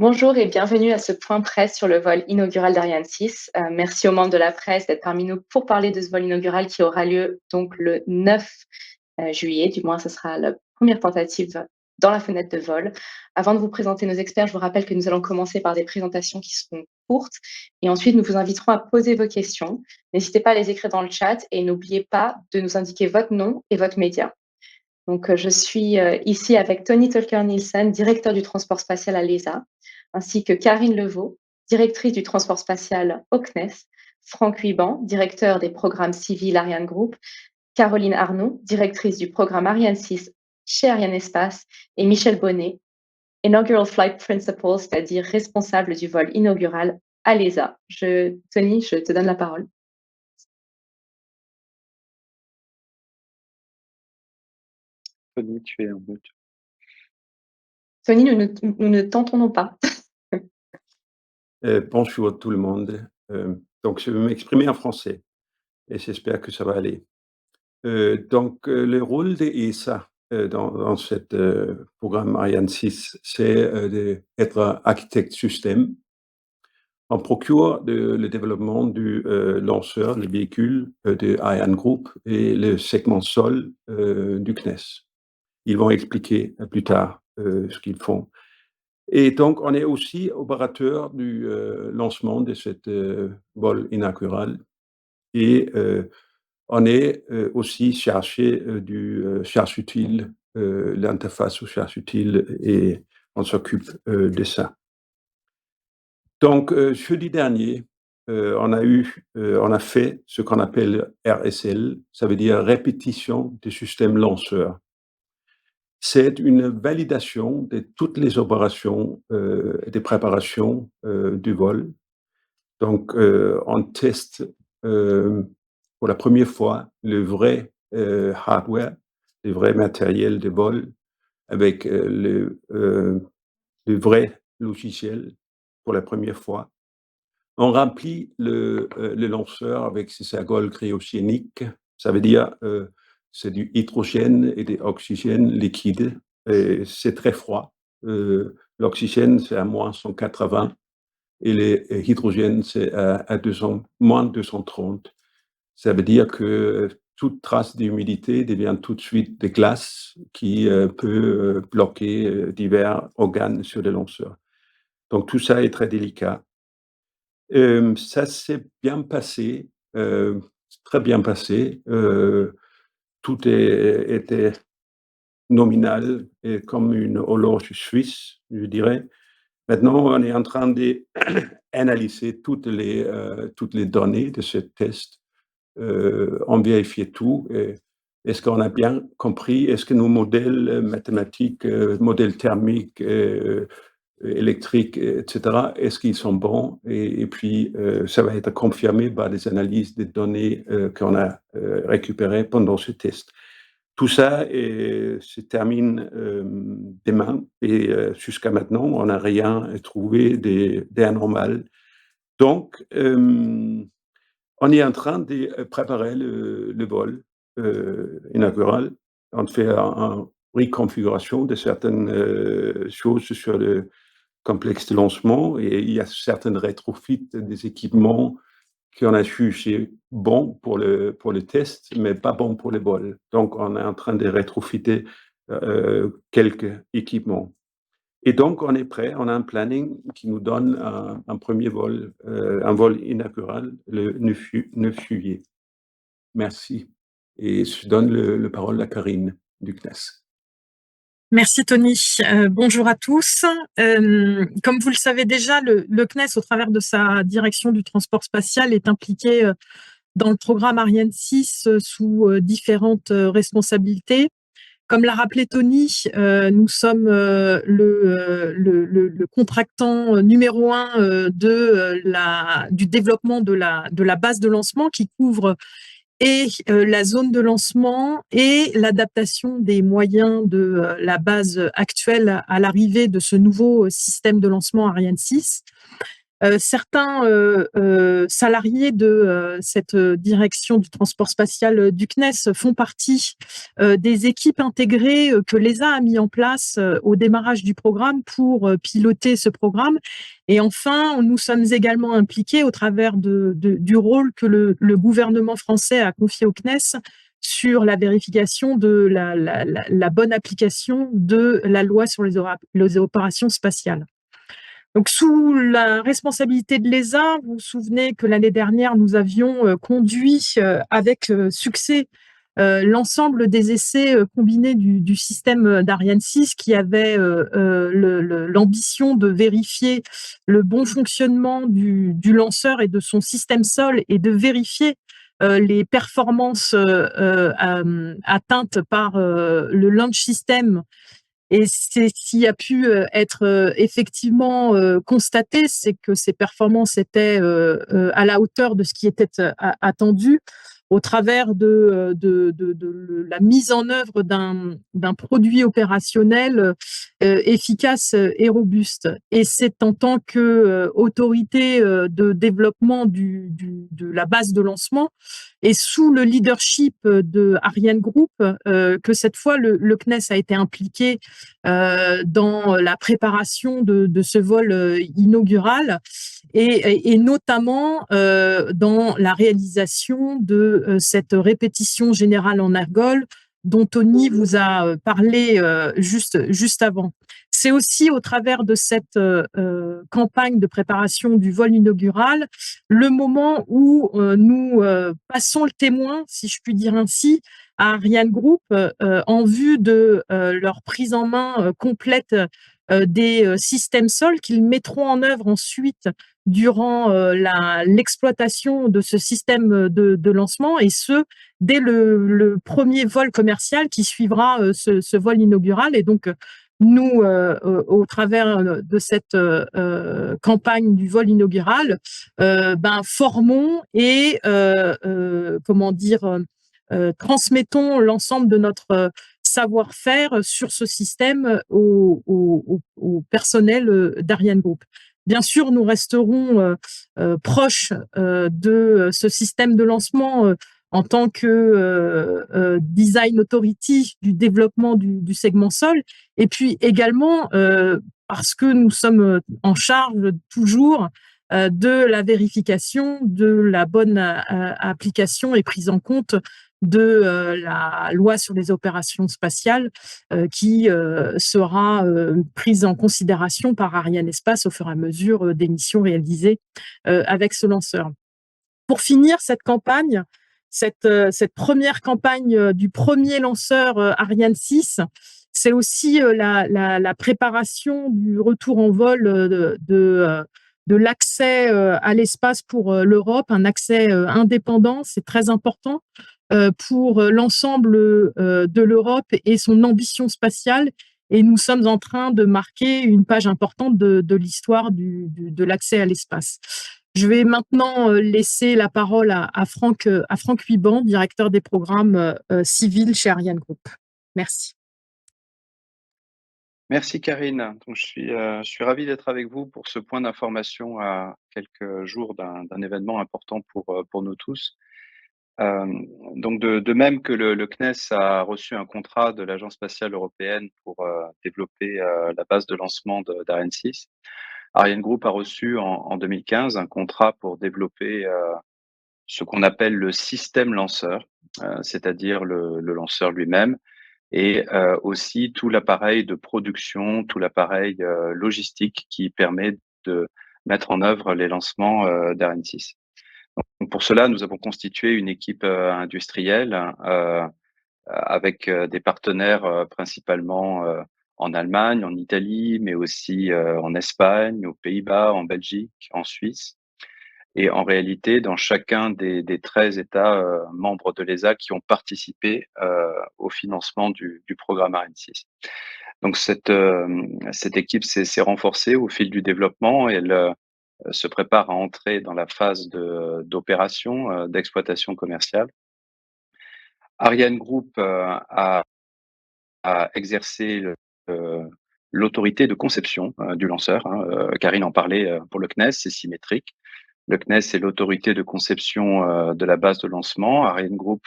Bonjour et bienvenue à ce point presse sur le vol inaugural d'Ariane 6. Merci aux membres de la presse d'être parmi nous pour parler de ce vol inaugural qui aura lieu donc le 9 juillet. Du moins, ce sera la première tentative dans la fenêtre de vol. Avant de vous présenter nos experts, je vous rappelle que nous allons commencer par des présentations qui seront courtes et ensuite nous vous inviterons à poser vos questions. N'hésitez pas à les écrire dans le chat et n'oubliez pas de nous indiquer votre nom et votre média. Donc, je suis ici avec Tony Tucker-Nielsen, directeur du transport spatial à l'ESA, ainsi que Karine Levaux, directrice du transport spatial au CNES, Franck Huiban, directeur des programmes civils Ariane Group, Caroline Arnaud, directrice du programme Ariane 6 chez Ariane Espace, et Michel Bonnet, Inaugural Flight Principal, c'est-à-dire responsable du vol inaugural à l'ESA. Tony, je te donne la parole. Tony, tu es en mute. Tony, nous ne t'entendons pas. Bonjour tout le monde. Donc je vais m'exprimer en français et j'espère que ça va aller. Le rôle de ESA, dans cette, programme Ariane 6, c'est, d'être architecte système. On procure le développement du, lanceur, le véhicule, de Ariane Group et le segment sol, du CNES. Ils vont expliquer, plus tard, ce qu'ils font. Et donc, on est aussi opérateur du lancement de cette vol inaugural et on est aussi chargé du charge utile, l'interface aux charges utiles et on s'occupe de ça. Donc, jeudi dernier, on a fait ce qu'on appelle RSL, ça veut dire répétition du système lanceur. C'est une validation de toutes les opérations de préparation du vol. Donc, on teste pour la première fois le vrai hardware, le vrai matériel de vol avec le vrai logiciel pour la première fois. On remplit le lanceur avec ses ergols cryogéniques, ça veut dire c'est du hydrogène et de l'oxygène liquide. Et c'est très froid. L'oxygène, c'est à moins 180 et l'hydrogène, c'est à 200, moins 230. Ça veut dire que toute trace d'humidité devient tout de suite de glace qui peut bloquer divers organes sur le lanceur. Donc tout ça est très délicat. Ça s'est bien passé, très bien passé. Tout était nominal et comme une horloge suisse, je dirais. Maintenant, on est en train d'analyser toutes les données de ce test. On vérifie tout. Est-ce qu'on a bien compris? Est-ce que nos modèles mathématiques, modèles thermiques, électriques, etc., est-ce qu'ils sont bons? Et puis, ça va être confirmé par des analyses des données qu'on a récupérées pendant ce test. Tout ça se termine demain et jusqu'à maintenant, on n'a rien trouvé d'anormal. Donc, on est en train de préparer le vol inaugural. On fait une reconfiguration de certaines choses sur le complexe de lancement et il y a certaines rétrofits des équipements qu'on a jugé bons pour le test, mais pas bons pour le vol. Donc, on est en train de rétrofiter quelques équipements. Et donc, on est prêt, on a un planning qui nous donne un premier vol, un vol inaugural le 9 juillet. Merci. Et je donne la parole à Karine du CNES. Merci Tony. Bonjour à tous. Comme vous le savez déjà, le CNES, au travers de sa direction du transport spatial, est impliqué dans le programme Ariane 6 sous différentes responsabilités. Comme l'a rappelé Tony, nous sommes le contractant numéro 1 du développement de la base de lancement qui couvre et la zone de lancement et l'adaptation des moyens de la base actuelle à l'arrivée de ce nouveau système de lancement Ariane 6. Certains salariés de cette direction du transport spatial du CNES font partie des équipes intégrées que l'ESA a mis en place au démarrage du programme pour piloter ce programme. Et enfin, nous sommes également impliqués au travers du rôle que le gouvernement français a confié au CNES sur la vérification de la bonne application de la loi sur les opérations spatiales. Donc, sous la responsabilité de l'ESA, vous vous souvenez que l'année dernière, nous avions conduit avec succès l'ensemble des essais combinés du système d'Ariane 6 qui avait l'ambition de vérifier le bon fonctionnement du lanceur et de son système sol et de vérifier les performances atteintes par le launch system. Et c'est ce qui a pu être effectivement constaté, c'est que ces performances étaient à la hauteur de ce qui était attendu au travers de la mise en œuvre d'un produit opérationnel efficace et robuste. Et c'est en tant qu'autorité de développement de la base de lancement et sous le leadership de Ariane Group que cette fois le CNES a été impliqué dans la préparation de ce vol inaugural et notamment dans la réalisation de cette répétition générale en ergol dont Tony vous a parlé juste avant. C'est aussi au travers de cette campagne de préparation du vol inaugural le moment où nous passons le témoin, si je puis dire ainsi, à Ariane Group en vue de leur prise en main complète des systèmes sols qu'ils mettront en œuvre ensuite durant l'exploitation de ce système de lancement, et ce, dès le premier vol commercial qui suivra ce vol inaugural. Et donc, nous, au travers de cette campagne du vol inaugural, formons et comment dire, transmettons l'ensemble de notre savoir-faire sur ce système au personnel d'Ariane Group. Bien sûr, nous resterons proches de ce système de lancement en tant que design authority du développement du segment sol, et puis également parce que nous sommes en charge toujours de la vérification de la bonne application et prise en compte de la loi sur les opérations spatiales qui sera prise en considération par Arianespace au fur et à mesure des missions réalisées avec ce lanceur. Pour finir cette campagne, cette première campagne du premier lanceur Ariane 6, c'est aussi la préparation du retour en vol de l'accès à l'espace pour l'Europe, un accès indépendant. C'est très important pour l'ensemble de l'Europe et son ambition spatiale. Et nous sommes en train de marquer une page importante de l'histoire de l'accès à l'espace. Je vais maintenant laisser la parole à Franck Huiban, directeur des programmes civils chez Ariane Group. Merci. Merci Karine. Donc, je suis ravi d'être avec vous pour ce point d'information à quelques jours d'un événement important pour nous tous. Donc de même que le CNES a reçu un contrat de l'Agence spatiale européenne pour développer la base de lancement d'Ariane 6, Ariane Group a reçu en 2015 un contrat pour développer ce qu'on appelle le système lanceur, c'est-à-dire le lanceur lui-même, et aussi tout l'appareil de production, tout l'appareil logistique qui permet de mettre en œuvre les lancements d'Ariane 6. Donc pour cela, nous avons constitué une équipe industrielle avec des partenaires principalement en Allemagne, en Italie, mais aussi en Espagne, aux Pays-Bas, en Belgique, en Suisse. Et en réalité, dans chacun des 13 États membres de l'ESA qui ont participé au financement du programme Ariane 6. Donc cette équipe s'est renforcée au fil du développement, et elle se prépare à entrer dans la phase d'opération, d'exploitation commerciale. Ariane Group a exercé l'autorité de conception du lanceur. Karine en parlait pour le CNES, c'est symétrique. Le CNES est l'autorité de conception de la base de lancement. ArianeGroup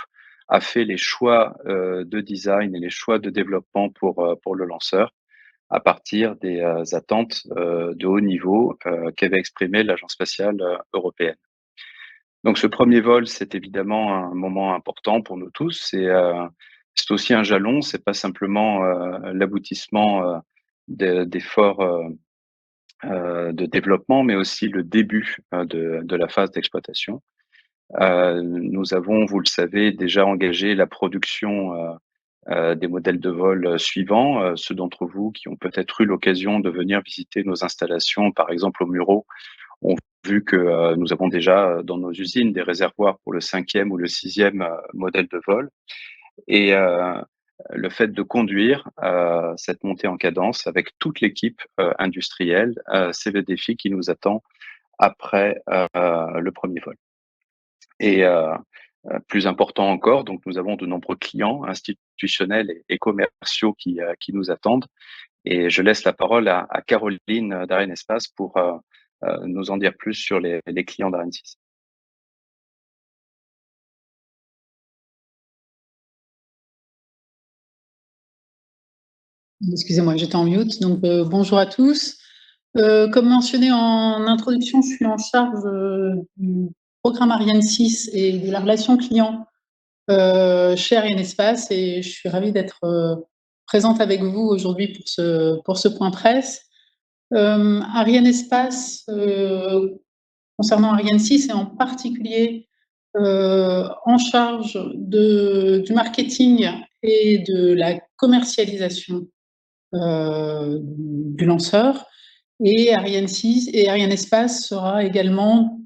a fait les choix de design et les choix de développement pour le lanceur à partir des attentes de haut niveau qu'avait exprimé l'Agence spatiale européenne. Donc ce premier vol, c'est évidemment un moment important pour nous tous. C'est aussi un jalon, c'est pas simplement l'aboutissement d'efforts de développement, mais aussi le début de la phase d'exploitation. Nous avons, vous le savez, déjà engagé la production des modèles de vol suivants. Ceux d'entre vous qui ont peut-être eu l'occasion de venir visiter nos installations, par exemple au Mureau, ont vu que nous avons déjà dans nos usines des réservoirs pour le 5e ou le 6e modèle de vol. Et le fait de conduire cette montée en cadence avec toute l'équipe industrielle, c'est le défi qui nous attend après le premier vol. Et plus important encore, donc nous avons de nombreux clients institutionnels et commerciaux qui nous attendent. Et je laisse la parole à Caroline d'Arianespace pour nous en dire plus sur les clients d'Ariane 6. Excusez-moi, j'étais en mute. Donc, bonjour à tous. Comme mentionné en introduction, je suis en charge du programme Ariane 6 et de la relation client chez Arianespace, et je suis ravie d'être présente avec vous aujourd'hui pour ce point presse. Arianespace, concernant Ariane 6 et en particulier en charge du marketing et de la commercialisation du lanceur, et Ariane 6 et Arianespace sera également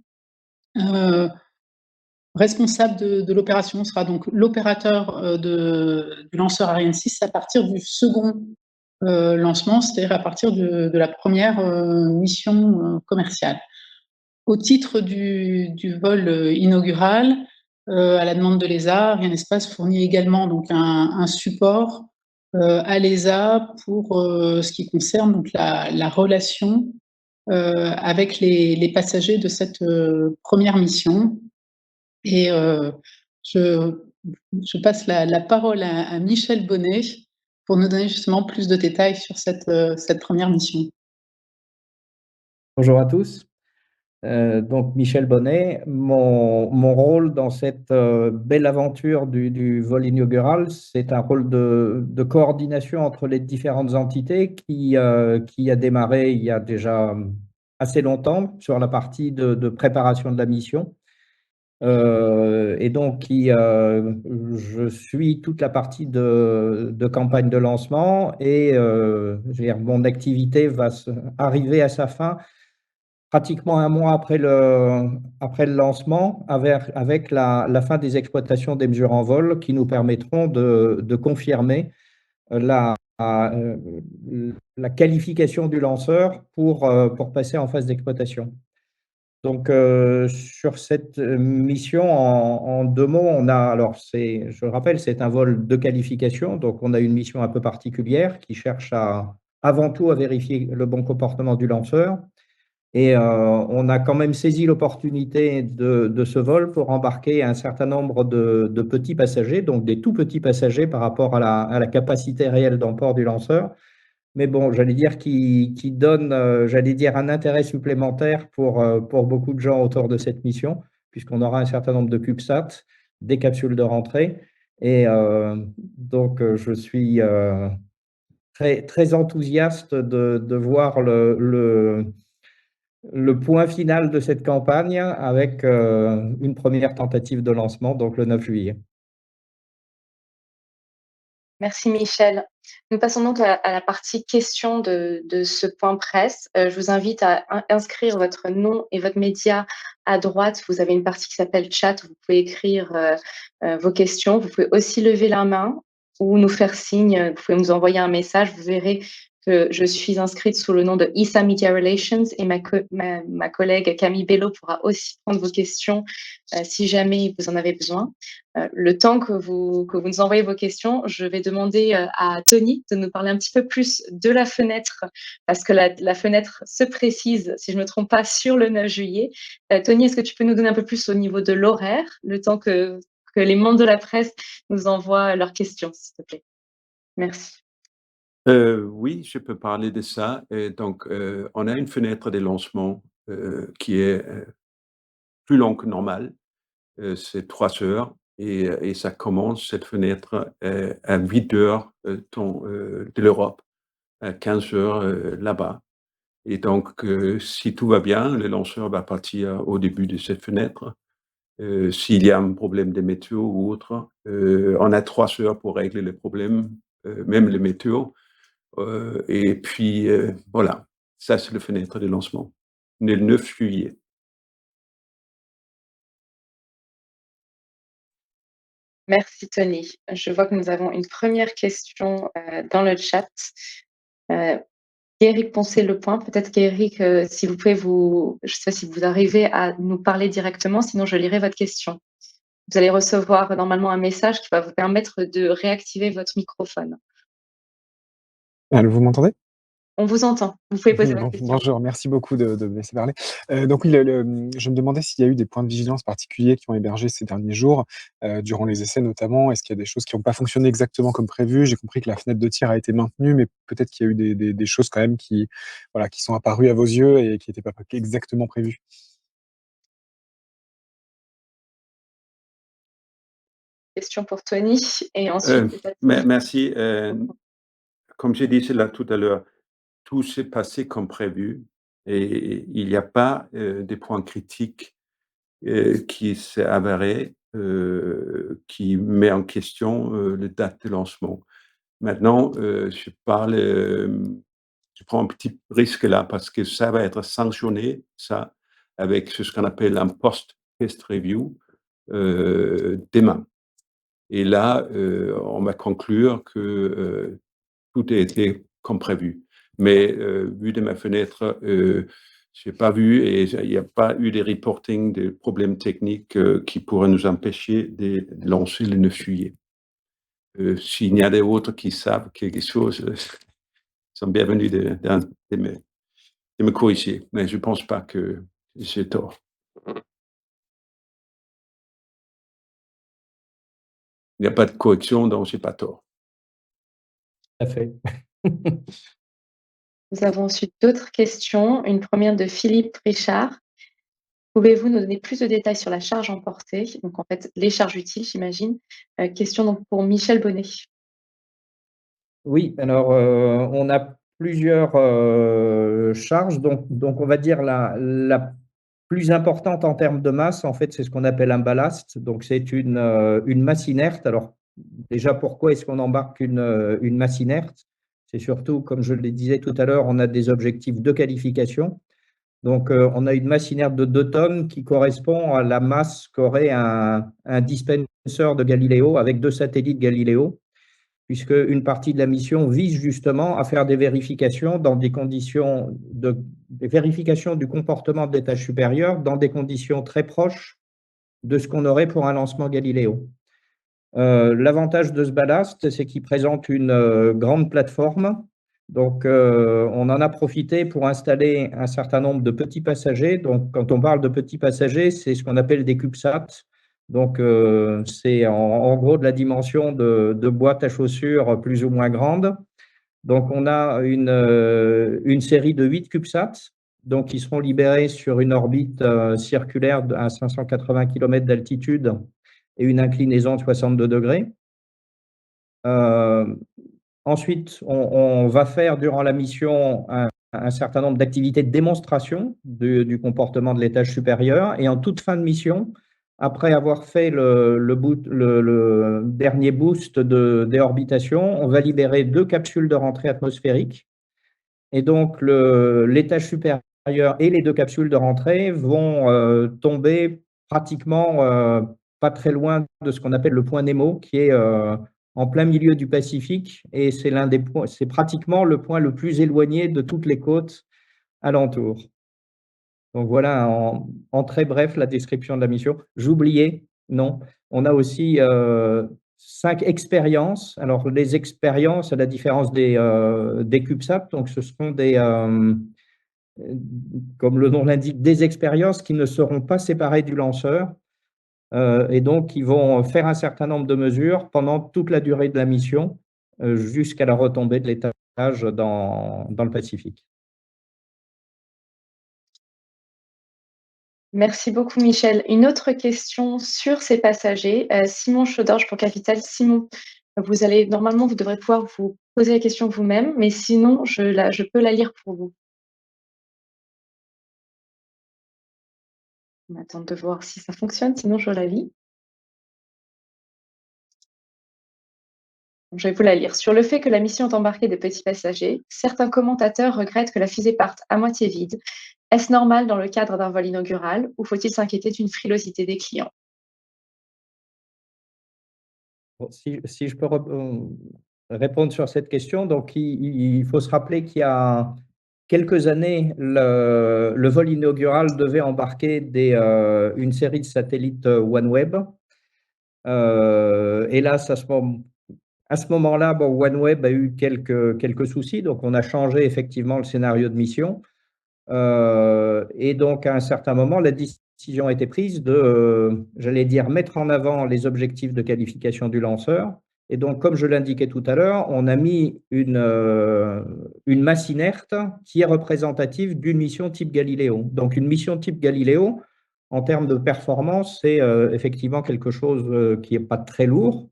responsable de l'opération, sera donc l'opérateur du lanceur Ariane 6 à partir du second lancement, c'est-à-dire à partir de la première mission commerciale. Au titre du vol inaugural, à la demande de l'ESA, Arianespace fournit également donc un support à l'ESA pour ce qui concerne donc la relation avec les passagers de cette première mission. Et je passe la parole à Michel Bonnet pour nous donner justement plus de détails sur cette première mission. Bonjour à tous. Donc Michel Bonnet, mon rôle dans cette belle aventure du vol inaugural, c'est un rôle de coordination entre les différentes entités qui a démarré il y a déjà assez longtemps sur la partie de préparation de la mission. Et donc je suis toute la partie de campagne de lancement, et je veux dire, mon activité va arriver à sa fin pratiquement un mois après le lancement, avec la fin des exploitations des mesures en vol qui nous permettront de confirmer la qualification du lanceur pour passer en phase d'exploitation. Donc, sur cette mission, en 2 mots, on a, alors je rappelle, c'est un vol de qualification, donc on a une mission un peu particulière qui cherche avant tout à vérifier le bon comportement du lanceur. Et on a quand même saisi l'opportunité de ce vol pour embarquer un certain nombre de petits passagers, donc des tout petits passagers par rapport à la capacité réelle d'emport du lanceur. Mais bon, j'allais dire qui donne, j'allais dire, un intérêt supplémentaire pour beaucoup de gens autour de cette mission, puisqu'on aura un certain nombre de CubeSat, des capsules de rentrée. Et donc, je suis très, très enthousiaste de voir le point final de cette campagne avec une première tentative de lancement, donc le 9 juillet. Merci Michel. Nous passons donc à la partie questions de ce point presse. Je vous invite à inscrire votre nom et votre média à droite. Vous avez une partie qui s'appelle chat, où vous pouvez écrire vos questions. Vous pouvez aussi lever la main ou nous faire signe. Vous pouvez nous envoyer un message. Vous verrez que je suis inscrite sous le nom de ISA Media Relations et ma collègue Camille Bello pourra aussi prendre vos questions si jamais vous en avez besoin. Le temps que vous nous envoyez vos questions, je vais demander à Tony de nous parler un petit peu plus de la fenêtre, parce que la fenêtre se précise, si je ne me trompe pas, sur le 9 juillet. Tony, est-ce que tu peux nous donner un peu plus au niveau de l'horaire, le temps que les membres de la presse nous envoient leurs questions, s'il te plaît? Merci. Oui, je peux parler de ça. Et donc, on a une fenêtre de lancement qui est plus longue que normal. C'est 3 heures et ça commence, cette fenêtre, à 8 heures de l'Europe, à 15 heures là-bas. Et donc, si tout va bien, le lanceur va partir au début de cette fenêtre. S'il y a un problème de météo ou autre, on a 3 heures pour régler le problème, même le météo. Et puis, voilà, ça c'est la fenêtre de lancement, le 9 juillet. Merci Tony. Je vois que nous avons une première question dans le chat. Guéric Poncé-Le Point, peut-être qu'Éric, si vous pouvez je ne sais pas si vous arrivez à nous parler directement, sinon je lirai votre question. Vous allez recevoir normalement un message qui va vous permettre de réactiver votre microphone. Allô, vous m'entendez? On vous entend. Vous pouvez poser Bon, votre question. bonjour, merci beaucoup de me laisser parler. Donc oui, je me demandais s'il y a eu des points de vigilance particuliers qui ont hébergé ces derniers jours, durant les essais notamment. Est-ce qu'il y a des choses qui n'ont pas fonctionné exactement comme prévu? J'ai compris que la fenêtre de tir a été maintenue, mais peut-être qu'il y a eu des choses quand même qui, voilà, qui sont apparues à vos yeux et qui n'étaient pas exactement prévues. Question pour Tony et ensuite peut-être Merci. Comme j'ai dit cela tout à l'heure, tout s'est passé comme prévu et il n'y a pas de points critiques qui s'est avéré, qui met en question la date de lancement. Maintenant, je prends un petit risque là parce que ça va être sanctionné, ça, avec ce qu'on appelle un post-test review demain. Et là, on va conclure que tout a été comme prévu. Mais vu de ma fenêtre, je n'ai pas vu et il n'y a pas eu de reporting de problèmes techniques qui pourraient nous empêcher de lancer le 9 juillet. S'il y a d'autres qui savent quelque chose, sont bienvenus de me corriger, mais je ne pense pas que j'ai tort. Il n'y a pas de correction, donc je n'ai pas tort. Tout à fait. nous avons ensuite d'autres questions. Une première de Philippe Richard. Pouvez-vous nous donner plus de détails sur la charge emportée? Donc en fait, les charges utiles, j'imagine. Question donc pour Michel Bonnet. Oui, alors on a plusieurs charges. Donc on va dire la plus importante en termes de masse, en fait, c'est ce qu'on appelle un ballast. Donc c'est une masse inerte. Alors déjà, pourquoi est-ce qu'on embarque une masse inerte? C'est surtout, comme je le disais tout à l'heure, on a des objectifs de qualification. Donc on a une masse inerte de 2 tonnes qui correspond à la masse qu'aurait un dispenser de Galileo avec 2 satellites Galileo, puisque une partie de la mission vise justement à faire des vérifications dans des conditions des vérifications du comportement de l'étage supérieur dans des conditions très proches de ce qu'on aurait pour un lancement Galileo. L'avantage de ce ballast, c'est qu'il présente une grande plateforme. Donc, on en a profité pour installer un certain nombre de petits passagers. Donc, quand on parle de petits passagers, c'est ce qu'on appelle des CubeSats. Donc, c'est en gros de la dimension de boîtes à chaussures plus ou moins grande. Donc, on a une série de 8 CubeSats, donc qui seront libérés sur une orbite circulaire à 580 km d'altitude et une inclinaison de 62 degrés. Ensuite, on va faire durant la mission un certain nombre d'activités de démonstration du comportement de l'étage supérieur. Et en toute fin de mission, après avoir fait le dernier boost de déorbitation, on va libérer 2 capsules de rentrée atmosphérique. Et donc, l'étage supérieur et les 2 capsules de rentrée vont tomber pratiquement pas très loin de ce qu'on appelle le point Nemo, qui est en plein milieu du Pacifique, et c'est pratiquement le point le plus éloigné de toutes les côtes alentour. Donc voilà, en très bref, la description de la mission. J'oubliais, non, on a aussi 5 expériences. Alors les expériences, à la différence des CubeSat, donc ce seront comme le nom l'indique, des expériences qui ne seront pas séparées du lanceur, et donc qui vont faire un certain nombre de mesures pendant toute la durée de la mission, jusqu'à la retombée de l'étage dans le Pacifique. Merci beaucoup, Michel. Une autre question sur ces passagers. Simon Chaudorge pour Capital. Simon, normalement, vous devrez pouvoir vous poser la question vous-même, mais sinon, je peux la lire pour vous. On attend de voir si ça fonctionne, sinon je la lis. Je vais vous la lire. Sur le fait que la mission est embarquée de petits passagers, certains commentateurs regrettent que la fusée parte à moitié vide. Est-ce normal dans le cadre d'un vol inaugural ou faut-il s'inquiéter d'une frilosité des clients? Bon, si je peux répondre sur cette question, donc il faut se rappeler qu'il y a quelques années, le vol inaugural devait embarquer une série de satellites OneWeb. Hélas, à ce moment-là, bon, OneWeb a eu quelques soucis, donc on a changé effectivement le scénario de mission. Et donc, à un certain moment, la décision a été prise de, j'allais dire, mettre en avant les objectifs de qualification du lanceur. Et donc, comme je l'indiquais tout à l'heure, on a mis une masse inerte qui est représentative d'une mission type Galileo. Donc, une mission type Galileo, en termes de performance, c'est effectivement quelque chose qui n'est pas très lourd.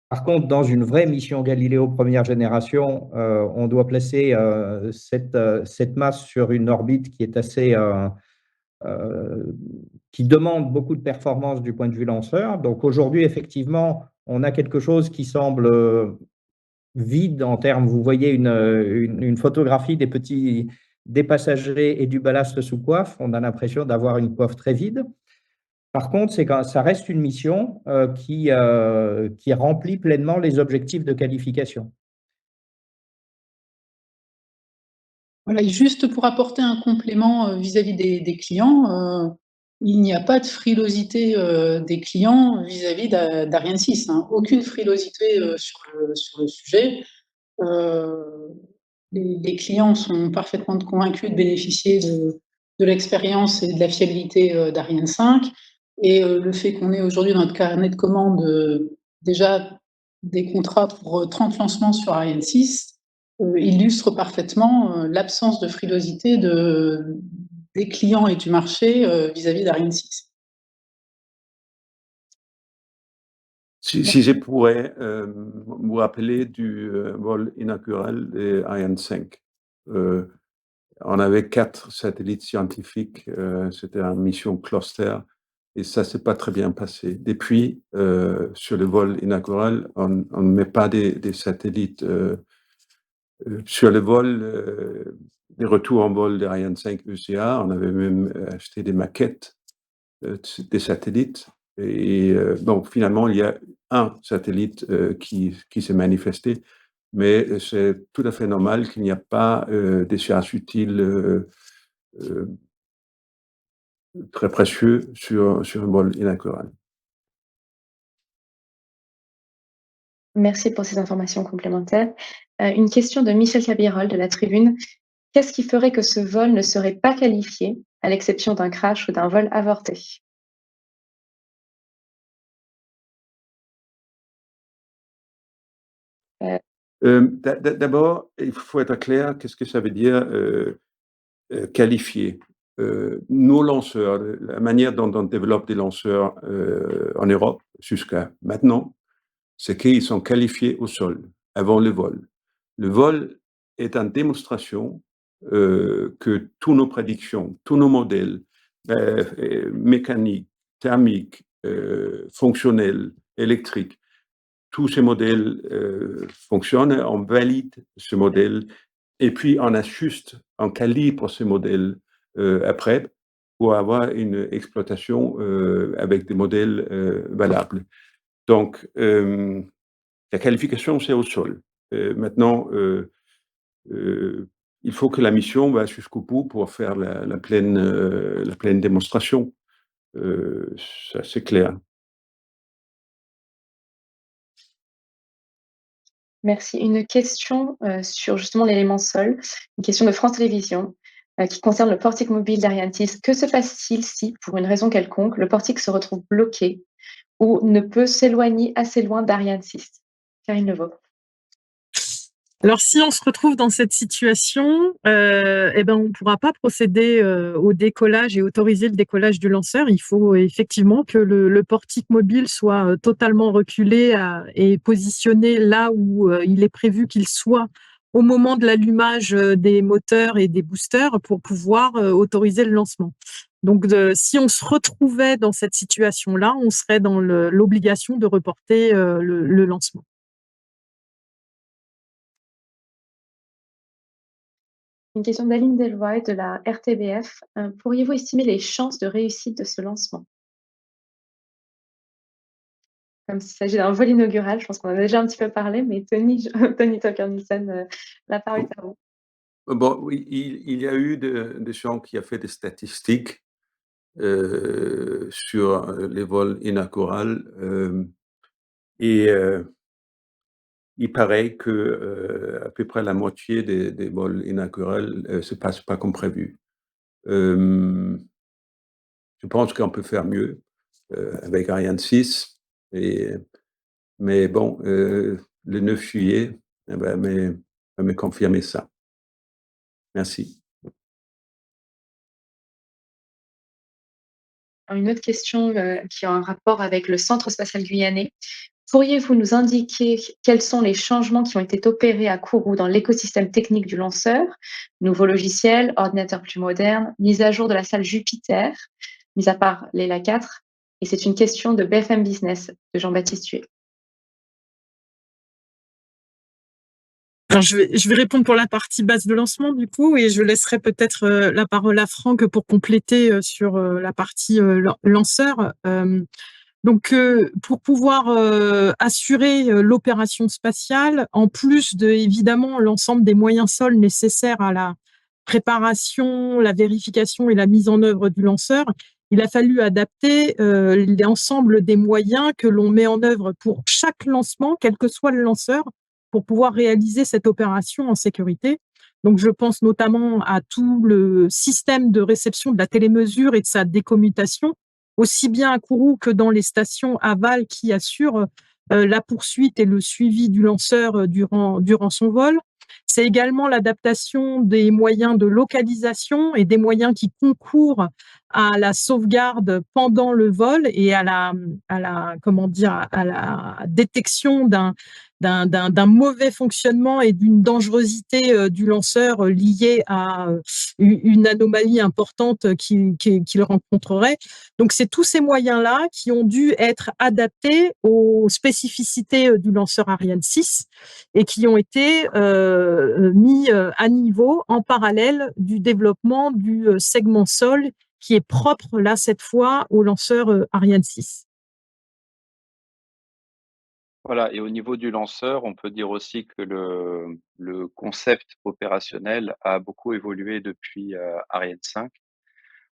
Par contre, dans une vraie mission Galileo première génération, on doit placer cette masse sur une orbite qui est qui demande beaucoup de performance du point de vue lanceur. Donc aujourd'hui, effectivement, on a quelque chose qui semble vide en termes, vous voyez une photographie des passagers et du ballast sous coiffe. On a l'impression d'avoir une coiffe très vide. Par contre, ça reste une mission qui remplit pleinement les objectifs de qualification. Voilà, et juste pour apporter un complément vis-à-vis des clients, il n'y a pas de frilosité des clients vis-à-vis d'Ariane 6, hein. Aucune frilosité sur le sujet. Les clients sont parfaitement convaincus de bénéficier de l'expérience et de la fiabilité d'Ariane 5. Et le fait qu'on ait aujourd'hui dans notre carnet de commandes déjà des contrats pour 30 lancements sur Ariane 6 illustre parfaitement l'absence de frilosité des clients et du marché vis-à-vis d'Ariane 6. Si je pourrais vous rappeler du vol inaugural de Ariane 5. On avait 4 satellites scientifiques, c'était une mission cluster, et ça s'est pas très bien passé. Depuis, sur le vol inaugural, on ne met pas des satellites sur le vol, des retours en vol d'Ariane 5 ECA. On avait même acheté des maquettes des satellites. Et donc, finalement, il y a un satellite qui s'est manifesté, mais c'est tout à fait normal qu'il n'y a pas d'échéance utile très précieux sur un vol inaugural. Merci pour ces informations complémentaires. Une question de Michel Cabirol de la Tribune. Qu'est-ce qui ferait que ce vol ne serait pas qualifié, à l'exception d'un crash ou d'un vol avorté? D'abord, il faut être clair, qu'est-ce que ça veut dire qualifié? Nos lanceurs, la manière dont on développe des lanceurs en Europe jusqu'à maintenant, c'est qu'ils sont qualifiés au sol, avant le vol. Le vol est une démonstration que toutes nos prédictions, tous nos modèles mécaniques, thermiques, fonctionnels, électriques, tous ces modèles fonctionnent, on valide ce modèle et puis on ajuste, on calibre ce modèle après pour avoir une exploitation avec des modèles valables. Donc, La qualification, c'est au sol. Maintenant, il faut que la mission va jusqu'au bout pour faire la pleine démonstration. Ça, c'est clair. Merci. Une question sur justement l'élément sol, une question de France Télévisions qui concerne le portique mobile d'Ariane 6. Que se passe-t-il si, pour une raison quelconque, le portique se retrouve bloqué ou ne peut s'éloigner assez loin d'Ariane 6? Karine Levaux. Alors, si on se retrouve dans cette situation, eh ben, on ne pourra pas procéder au décollage et autoriser le décollage du lanceur. Il faut effectivement que le portique mobile soit totalement reculé et positionné là où il est prévu qu'il soit au moment de l'allumage des moteurs et des boosters pour pouvoir autoriser le lancement. Donc, si on se retrouvait dans cette situation-là, on serait dans l'obligation de reporter le lancement. Une question d'Aline Delvoye de la RTBF. Pourriez-vous estimer les chances de réussite de ce lancement? Comme s'il s'agit d'un vol inaugural, je pense qu'on en a déjà un petit peu parlé, mais Tony Tucker-Nielsen, la parole est à vous. Bon, oui, il y a eu des gens qui ont fait des statistiques sur les vols inauguraux, et il paraît que à peu près la moitié des vols inauguraux se passent pas comme prévu. Je pense qu'on peut faire mieux avec Ariane 6, mais bon, le 9 juillet, va me confirmer ça. Merci. Une autre question qui a un rapport avec le Centre spatial guyanais. Pourriez-vous nous indiquer quels sont les changements qui ont été opérés à Kourou dans l'écosystème technique du lanceur? Nouveaux logiciels, ordinateurs plus modernes, mise à jour de la salle Jupiter, mis à part l'ELA 4. Et c'est une question de BFM Business de Jean-Baptiste Huet. Alors, je vais répondre pour la partie base de lancement, du coup, et je laisserai peut-être la parole à Franck pour compléter sur la partie lanceur. Donc, pour pouvoir assurer l'opération spatiale, en plus de, évidemment, l'ensemble des moyens sols nécessaires à la préparation, la vérification et la mise en œuvre du lanceur, il a fallu adapter l'ensemble des moyens que l'on met en œuvre pour chaque lancement, quel que soit le lanceur, pour pouvoir réaliser cette opération en sécurité. Donc, je pense notamment à tout le système de réception de la télémesure et de sa décommutation, aussi bien à Kourou que dans les stations aval qui assurent la poursuite et le suivi du lanceur durant son vol. C'est également l'adaptation des moyens de localisation et des moyens qui concourent à la sauvegarde pendant le vol et à la détection d'un mauvais fonctionnement et d'une dangerosité du lanceur liée à une anomalie importante qu'il rencontrerait. Donc, c'est tous ces moyens-là qui ont dû être adaptés aux spécificités du lanceur Ariane 6 et qui ont été mis à niveau en parallèle du développement du segment sol qui est propre, là, cette fois, au lanceur Ariane 6. Voilà, et au niveau du lanceur, on peut dire aussi que le concept opérationnel a beaucoup évolué depuis Ariane 5.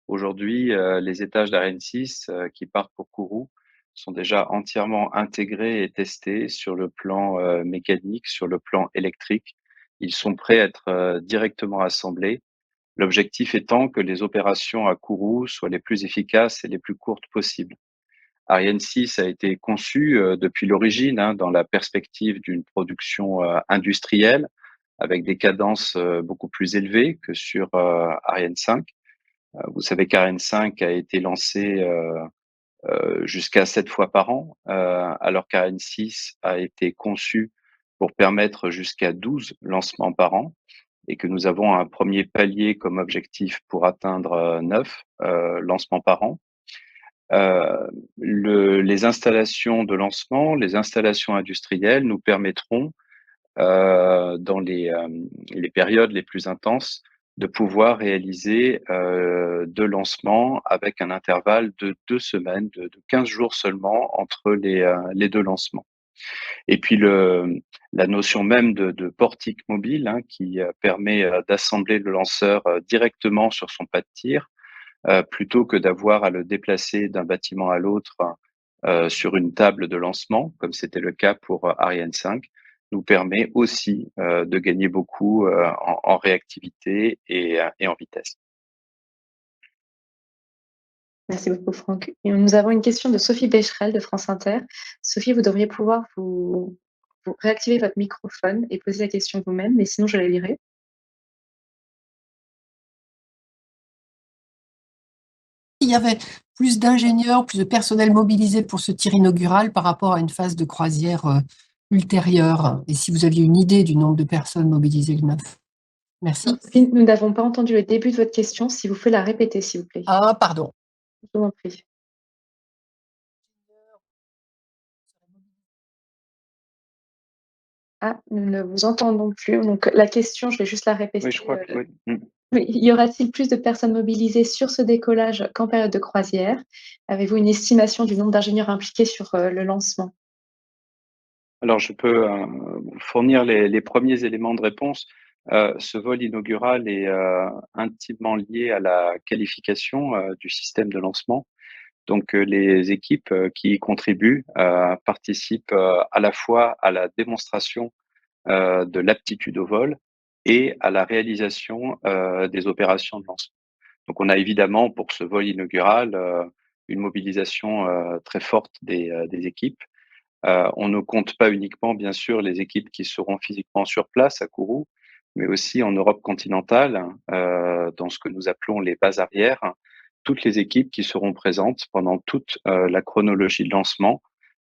Aujourd'hui, les étages d'Ariane 6 qui partent pour Kourou sont déjà entièrement intégrés et testés sur le plan mécanique, sur le plan électrique. Ils sont prêts à être directement assemblés. L'objectif étant que les opérations à Kourou soient les plus efficaces et les plus courtes possibles. Ariane 6 a été conçu depuis l'origine dans la perspective d'une production industrielle avec des cadences beaucoup plus élevées que sur Ariane 5. Vous savez qu'Ariane 5 a été lancé jusqu'à 7 fois par an, alors qu'Ariane 6 a été conçu pour permettre jusqu'à 12 lancements par an et que nous avons un premier palier comme objectif pour atteindre 9 lancements par an. Les installations de lancement, les installations industrielles nous permettront, dans les périodes les plus intenses, de pouvoir réaliser 2 lancements avec un intervalle de 2 semaines, de 15 jours seulement entre les 2 lancements. Et puis la notion même de portique mobile, hein, qui permet d'assembler le lanceur directement sur son pas de tir, plutôt que d'avoir à le déplacer d'un bâtiment à l'autre sur une table de lancement, comme c'était le cas pour Ariane 5, nous permet aussi de gagner beaucoup en réactivité et en vitesse. Merci beaucoup, Franck. Et nous avons une question de Sophie Becherel de France Inter. Sophie, vous devriez pouvoir vous réactiver votre microphone et poser la question vous-même, mais sinon je la lirai. Il y avait plus d'ingénieurs, plus de personnel mobilisé pour ce tir inaugural par rapport à une phase de croisière ultérieure. Et si vous aviez une idée du nombre de personnes mobilisées le 9. Merci. Sophie, nous n'avons pas entendu le début de votre question. Si vous pouvez la répéter, s'il vous plaît. Ah, pardon. Je vous en prie. Ah, nous ne vous entendons plus. Donc la question, je vais juste la répéter. Oui, je crois que oui. Oui, y aura-t-il plus de personnes mobilisées sur ce décollage qu'en période de croisière? Avez-vous une estimation du nombre d'ingénieurs impliqués sur le lancement? Alors, je peux fournir les premiers éléments de réponse. Ce vol inaugural est intimement lié à la qualification du système de lancement. Donc, les équipes qui y contribuent participent à la fois à la démonstration de l'aptitude au vol et à la réalisation des opérations de lancement. Donc, on a évidemment pour ce vol inaugural une mobilisation très forte des équipes. On ne compte pas uniquement, bien sûr, les équipes qui seront physiquement sur place à Kourou, mais aussi en Europe continentale, dans ce que nous appelons les bases arrières, toutes les équipes qui seront présentes pendant toute la chronologie de lancement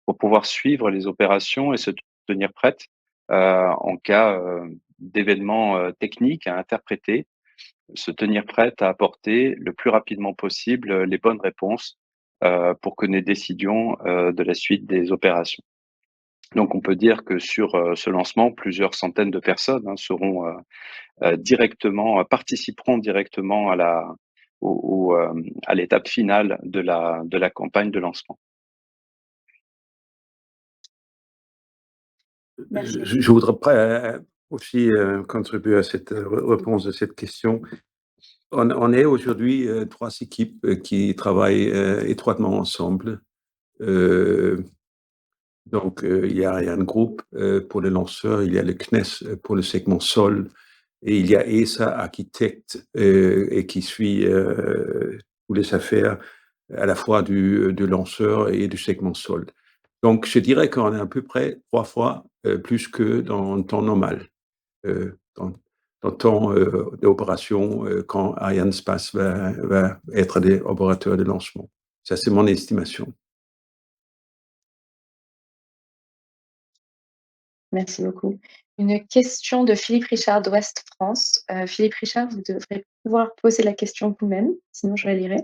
pour pouvoir suivre les opérations et se tenir prêtes en cas d'événements techniques à interpréter, se tenir prête à apporter le plus rapidement possible les bonnes réponses pour que nous décidions de la suite des opérations. Donc on peut dire que sur ce lancement, plusieurs centaines de personnes seront participeront directement à l'étape finale de la campagne de lancement. Merci. Je voudrais aussi contribuer à cette réponse de cette question. On est aujourd'hui 3 équipes qui travaillent étroitement ensemble. Donc, il y a Ariane Group pour le lanceur, il y a le CNES pour le segment sol, et il y a ESA Architecte et qui suit toutes les affaires à la fois du lanceur et du segment sol. Donc, je dirais qu'on est à peu près 3 fois plus que dans le temps normal, dans le temps d'opération quand Arianespace va être des opérateurs de lancement. Ça, c'est mon estimation. Merci beaucoup. Une question de Philippe Richard d'Ouest France. Philippe Richard, vous devrez pouvoir poser la question vous-même, sinon je la lirai.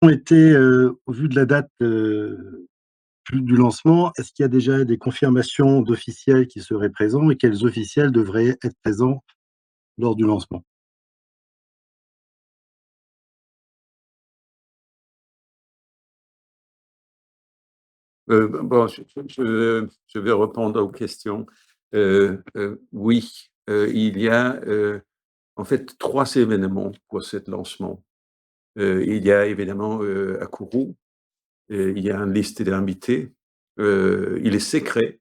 Été, au vu de la date du lancement, est-ce qu'il y a déjà des confirmations d'officiels qui seraient présents et quels officiels devraient être présents lors du lancement? Bon, je vais répondre aux questions. Oui, il y a en fait 3 événements pour ce lancement. Il y a évidemment à Kourou, il y a une liste d'invités. Il est secret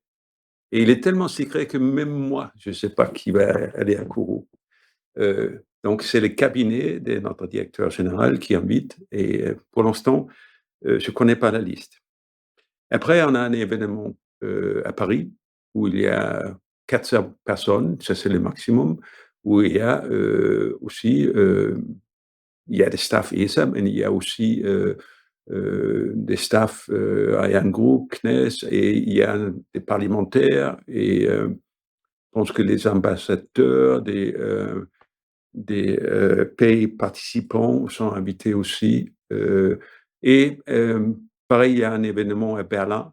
et il est tellement secret que même moi, je ne sais pas qui va aller à Kourou. Donc c'est le cabinet de notre directeur général qui invite et pour l'instant, je ne connais pas la liste. Après, on a un événement à Paris où il y a 400 personnes, ça c'est le maximum, où il y a aussi il y a des staffs ESA, mais il y a aussi des staffs Ariane Group, CNES, et il y a des parlementaires, et je pense que les ambassadeurs des pays participants sont invités aussi. Et pareil, il y a un événement à Berlin.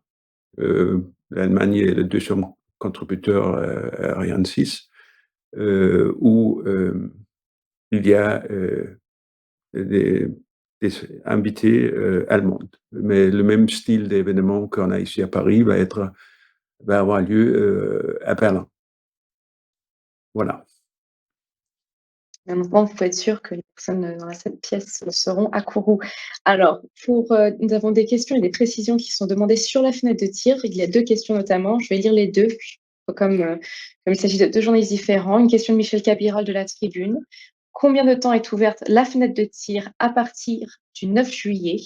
L'Allemagne est le 2e contributeur à Ariane 6, où il y a des des invités allemandes. Mais le même style d'événement qu'on a ici à Paris va avoir lieu à Berlin. Voilà. Maintenant, vous pouvez être sûr que les personnes dans cette pièce seront à Kourou. Alors, nous avons des questions et des précisions qui sont demandées sur la fenêtre de tir. Il y a 2 questions notamment. Je vais lire les 2, comme il s'agit de 2 journalistes différents. Une question de Michel Cabiral de La Tribune. Combien de temps est ouverte la fenêtre de tir à partir du 9 juillet?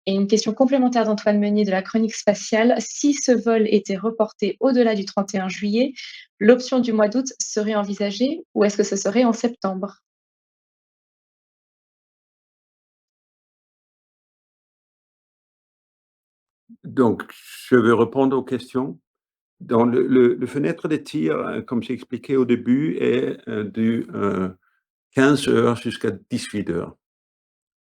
Et une question complémentaire d'Antoine Meunier de la Chronique Spatiale. Si ce vol était reporté au-delà du 31 juillet, l'option du mois d'août serait envisagée ou est-ce que ce serait en septembre? Donc, je vais répondre aux questions. Dans le fenêtre de tir, comme j'ai expliqué au début, est de 15 heures jusqu'à 18 heures.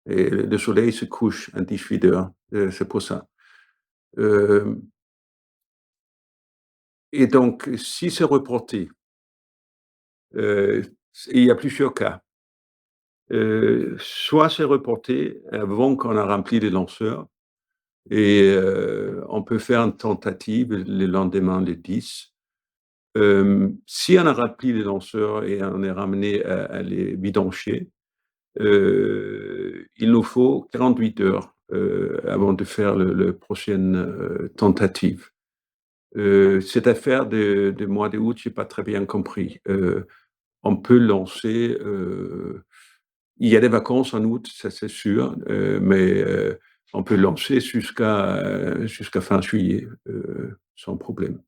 Et le soleil se couche à 18 heures. C'est pour ça. Et donc, si c'est reporté, il y a plusieurs cas. Soit c'est reporté avant qu'on a rempli les lanceurs, et on peut faire une tentative le lendemain, le 10. Si on a rempli les lanceurs et on est ramené à les vidanger, il nous faut 48 heures avant de faire la prochaine tentative. Cette affaire de mois d'août, je n'ai pas très bien compris. On peut lancer. Il y a des vacances en août, ça c'est sûr, mais on peut lancer jusqu'à fin juillet sans problème.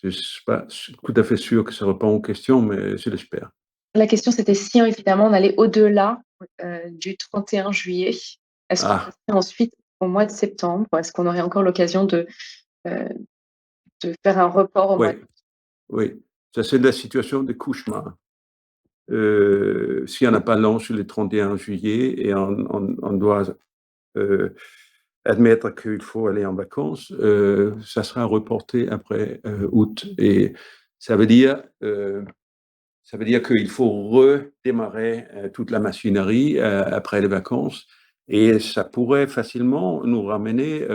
Je ne suis pas tout à fait sûr que ça répond aux questions, mais je l'espère. La question, c'était si évidemment on allait au-delà du 31 juillet. Est-ce qu'on passerait ensuite au mois de septembre? Est-ce qu'on aurait encore l'occasion de faire un report au mois Oui, oui. Ça, c'est la situation de cauchemar. Si on n'a pas lancé le 31 juillet et on doit admettre qu'il faut aller en vacances, ça sera reporté après août. Et ça veut dire qu'il faut redémarrer toute la machinerie après les vacances. Et ça pourrait facilement nous ramener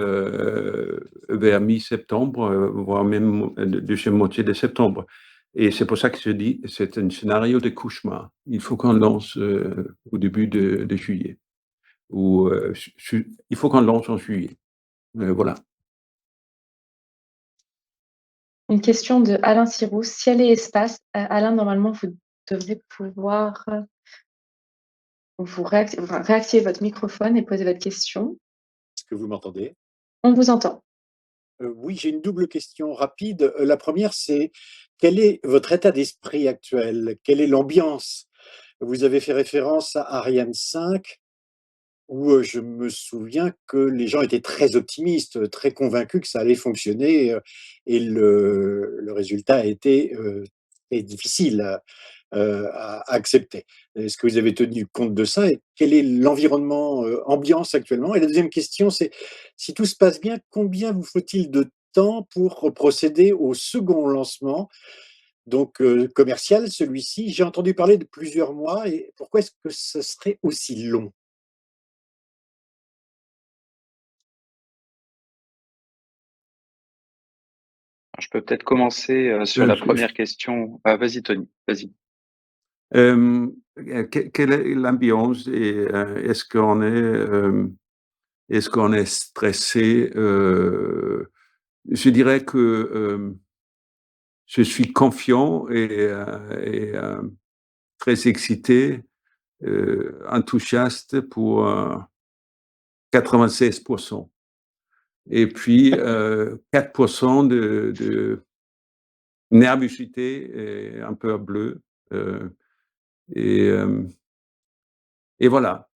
vers mi-septembre, voire même deuxième moitié de septembre. Et c'est pour ça que je dis c'est un scénario de cauchemar. Il faut qu'on lance au début de juillet. Ou il faut qu'on lance en juillet. Voilà. Une question de Alain Sirous. Ciel et espace. Alain, normalement, vous devrez pouvoir réactiver votre microphone et poser votre question. Est-ce que vous m'entendez? On vous entend. Oui, j'ai une double question rapide. La première, c'est quel est votre état d'esprit actuel? Quelle est l'ambiance? Vous avez fait référence à Ariane 5, où je me souviens que les gens étaient très optimistes, très convaincus que ça allait fonctionner, et le résultat a été très difficile à accepter. Est-ce que vous avez tenu compte de ça et quel est l'environnement ambiance actuellement? Et la deuxième question, c'est si tout se passe bien, combien vous faut-il de temps pour procéder au second lancement, donc commercial, celui-ci? J'ai entendu parler de plusieurs mois et pourquoi est-ce que ce serait aussi long? Je peux peut-être commencer sur la première question. Vas-y Tony, vas-y. Quelle est l'ambiance et est-ce qu'on est stressé? Je dirais que je suis confiant et très excité, enthousiaste pour 96%. Et puis 4% de nervosité et un peu bleu. Et voilà.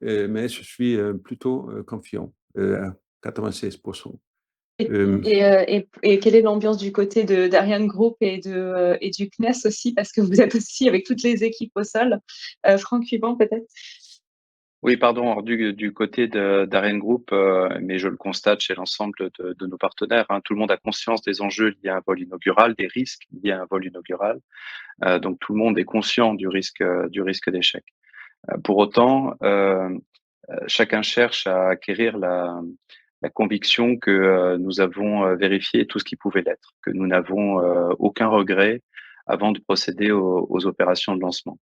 Mais je suis plutôt confiant à 96%. Et quelle est l'ambiance du côté d'Ariane Group et du CNES aussi, parce que vous êtes aussi avec toutes les équipes au sol. Franck Cuban, peut-être? Oui, pardon. Alors, du côté d'Ariane Group, mais je le constate chez l'ensemble de nos partenaires, hein, tout le monde a conscience des enjeux liés à un vol inaugural, des risques liés à un vol inaugural. Donc tout le monde est conscient du risque d'échec. Pour autant, chacun cherche à acquérir la conviction que nous avons vérifié tout ce qui pouvait l'être, que nous n'avons aucun regret avant de procéder aux opérations de lancement.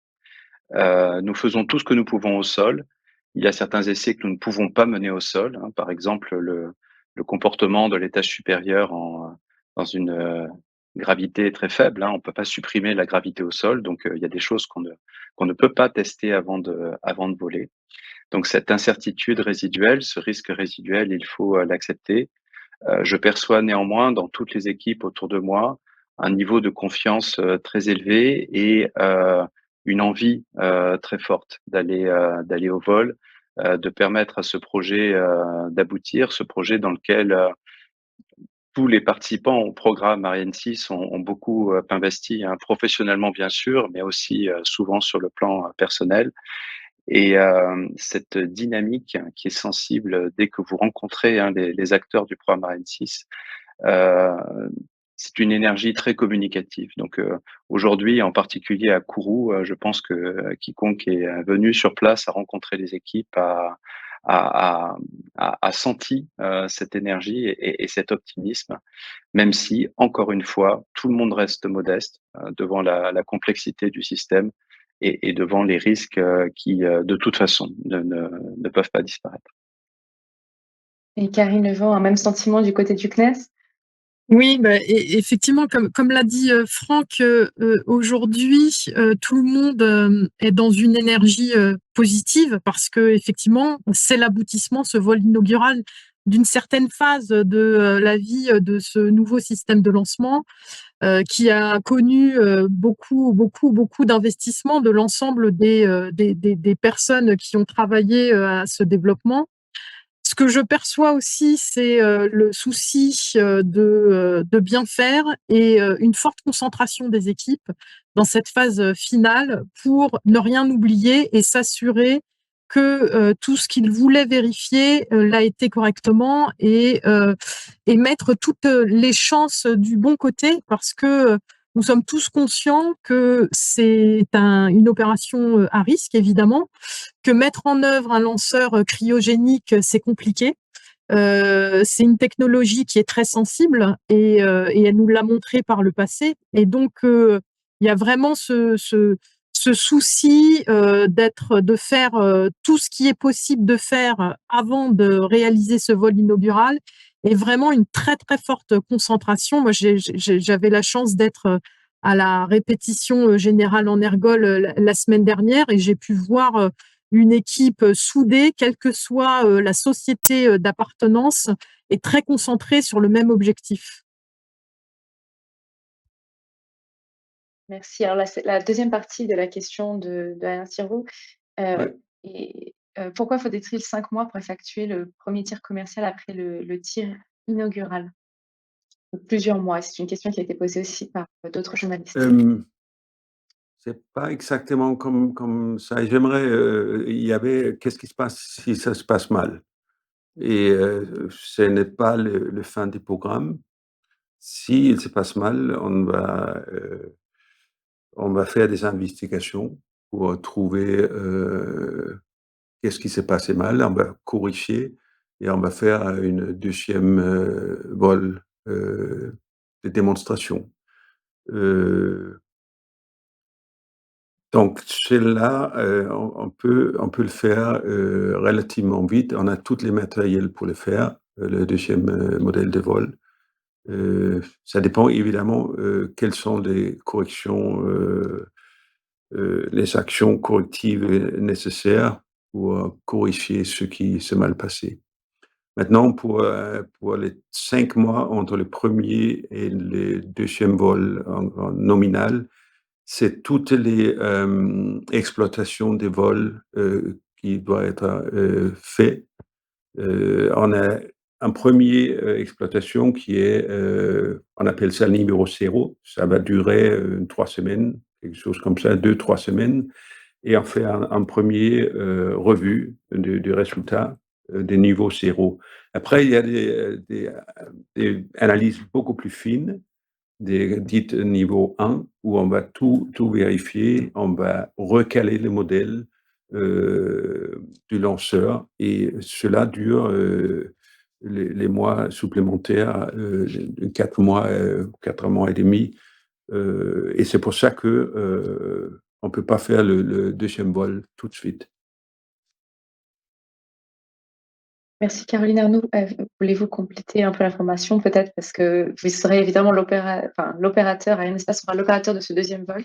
Nous faisons tout ce que nous pouvons au sol. Il y a certains essais que nous ne pouvons pas mener au sol, hein. Par exemple, le comportement de l'étage supérieur dans une gravité très faible, hein. On ne peut pas supprimer la gravité au sol, donc il y a des choses qu'on ne peut pas tester avant de voler. Donc cette incertitude résiduelle, ce risque résiduel, il faut l'accepter. Je perçois néanmoins dans toutes les équipes autour de moi un niveau de confiance très élevé et une envie très forte d'aller au vol, de permettre à ce projet d'aboutir, ce projet dans lequel tous les participants au programme Ariane 6 ont beaucoup investi, hein, professionnellement bien sûr, mais aussi souvent sur le plan personnel. Et cette dynamique qui est sensible dès que vous rencontrez, hein, les acteurs du programme Ariane 6, heu, c'est une énergie très communicative. Donc aujourd'hui, en particulier à Kourou, je pense que quiconque est venu sur place, a rencontré les équipes, a senti cette énergie et cet optimisme, même si, encore une fois, tout le monde reste modeste devant la complexité du système et devant les risques qui, de toute façon, ne peuvent pas disparaître. Et Karine Levent, un même sentiment du côté du CNES? Oui, bah, effectivement, comme l'a dit Franck, aujourd'hui, tout le monde est dans une énergie positive parce que effectivement, c'est l'aboutissement, ce vol inaugural, d'une certaine phase de la vie de ce nouveau système de lancement qui a connu beaucoup d'investissements de l'ensemble des personnes qui ont travaillé à ce développement. Ce que je perçois aussi, c'est le souci de bien faire et une forte concentration des équipes dans cette phase finale pour ne rien oublier et s'assurer que tout ce qu'ils voulaient vérifier l'a été correctement et mettre toutes les chances du bon côté parce que nous sommes tous conscients que c'est une opération à risque, évidemment, que mettre en œuvre un lanceur cryogénique, c'est compliqué. C'est une technologie qui est très sensible et elle nous l'a montré par le passé. Et donc, il y a vraiment ce souci de faire tout ce qui est possible de faire avant de réaliser ce vol inaugural et vraiment une très, très forte concentration. Moi, j'avais la chance d'être à la répétition générale en ergol la semaine dernière et j'ai pu voir une équipe soudée, quelle que soit la société d'appartenance, et très concentrée sur le même objectif. Merci. Alors là, c'est la deuxième partie de la question d'Alain Thiraud. Ouais. Pourquoi faudrait-il 5 mois pour effectuer le premier tir commercial après le tir inaugural? Plusieurs mois. C'est une question qui a été posée aussi par d'autres journalistes. C'est pas exactement comme ça. J'aimerais, il y avait qu'est-ce qui se passe si ça se passe mal? Et ce n'est pas le fin du programme. S'il se passe mal, on va faire des investigations pour trouver, qu'est-ce qui s'est passé mal. On va corriger et on va faire une deuxième vol, de démonstration. Heu Donc celle-là, on peut le faire, relativement vite. On a tous les matériels pour le faire, le deuxième modèle de vol. Ça dépend évidemment, quelles sont les corrections, les actions correctives, nécessaires pour, corriger ce qui s'est mal passé. Maintenant pour les 5 mois entre le premier et le deuxième vol en nominal, c'est toutes les exploitations des vols qui doivent être fait. On a un premier exploitation qui est, on appelle ça le numéro 0. Ça va durer 3 semaines, quelque chose comme ça, 2-3 semaines. Et on fait un premier revue du résultat des niveaux 0. Après, il y a des analyses beaucoup plus fines dites niveau 1, où on va tout vérifier, on va recaler le modèle, du lanceur, et cela dure les mois supplémentaires, 4 mois, 4 mois et demi. Et c'est pour ça que on peut pas faire le deuxième vol tout de suite. Merci Caroline Arnoux. Voulez-vous compléter un peu l'information peut-être parce que vous serez évidemment l'opérateur, Arianespace sera l'opérateur de ce deuxième vol.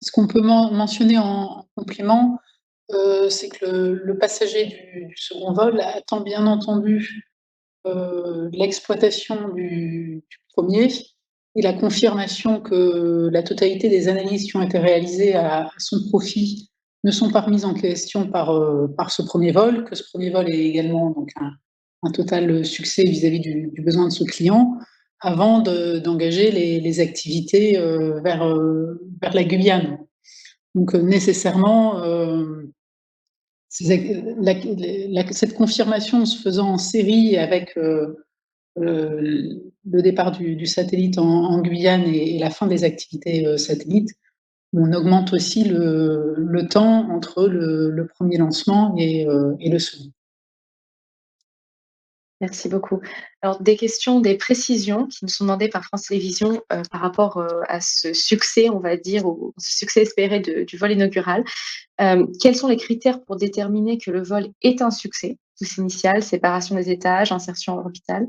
Ce qu'on peut mentionner en complément, c'est que le passager du second vol attend bien entendu l'exploitation du premier et la confirmation que la totalité des analyses qui ont été réalisées à son profit ne sont pas remises en question par ce premier vol, que ce premier vol est également donc un total succès vis-à-vis du besoin de ce client, avant d'engager les activités vers la Guyane. Donc nécessairement, cette confirmation se faisant en série avec le départ du satellite en Guyane et la fin des activités satellites, on augmente aussi le temps entre le premier lancement et le second. Merci beaucoup. Alors, des questions, des précisions qui nous sont demandées par France Télévisions par rapport à ce succès, on va dire, au succès espéré du vol inaugural. Quels sont les critères pour déterminer que le vol est un succès? Pousse initiale, séparation des étages, insertion orbitale.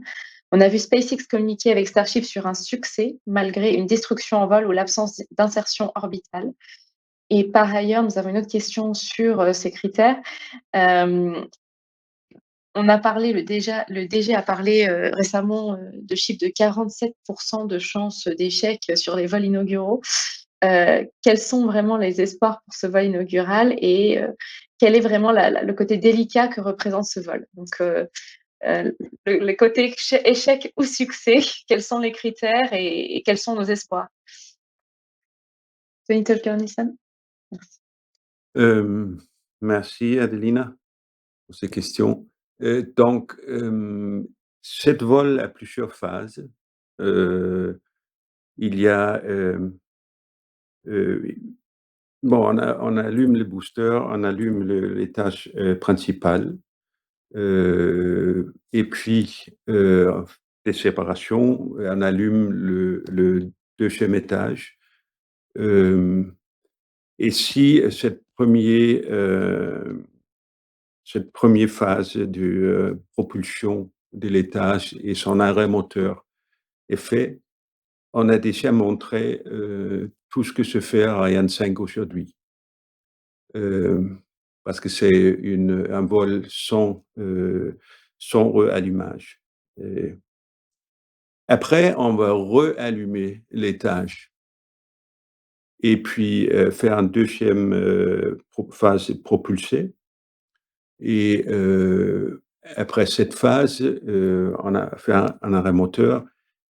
On a vu SpaceX communiquer avec Starship sur un succès malgré une destruction en vol ou l'absence d'insertion orbitale. Et par ailleurs, nous avons une autre question sur ces critères. On a parlé, le DG a parlé récemment de chiffres de 47% de chances d'échec sur les vols inauguraux. Quels sont vraiment les espoirs pour ce vol inaugural et quel est vraiment le côté délicat que représente ce vol? Donc, le côté échec ou succès, quels sont les critères et quels sont nos espoirs? Tony Tolker-Nielsen? Merci. Merci Adelina pour ces questions. Donc, cette vol a plusieurs phases. Il y a bon, on allume le booster, on allume l'étage principal, et puis les séparations, on allume le deuxième étage. Et si cette première phase de propulsion de l'étage et son arrêt moteur est fait, on a déjà montré tout ce que se fait Ariane 5 aujourd'hui. Parce que c'est un vol sans re-allumage. Après, on va re-allumer l'étage et puis faire une deuxième phase propulsée. Et après cette phase, on a fait un arrêt moteur